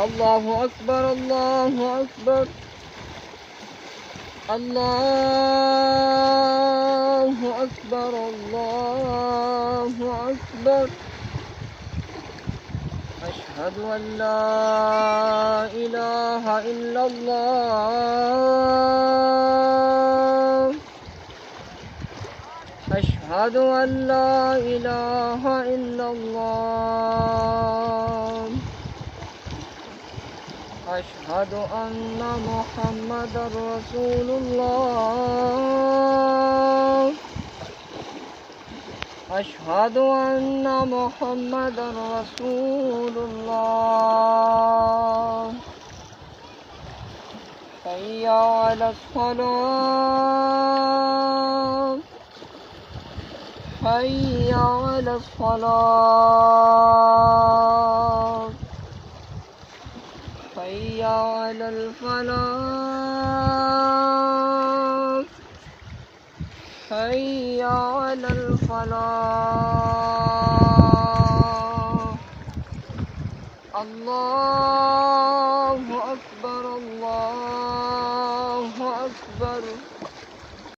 अल्लाहु अकबर, अल्लाहु अकबर, अल्लाहु अकबर, अल्लाहु अकबर। अशहदु अल्ला इलाहा इल्लल्लाह, अशहदु अल्ला इलाहा इल्लल्लाह, अशहदु अन्ना मुहम्मदर रसूलुल्लाह, अशहदु अन्ना मुहम्मदर रसूलुल्लाह। हय्या अलस सलाह, हय्या अलस सलाह, हय्या अलल फलाह, हय्या अलल फलाह। अल्लाह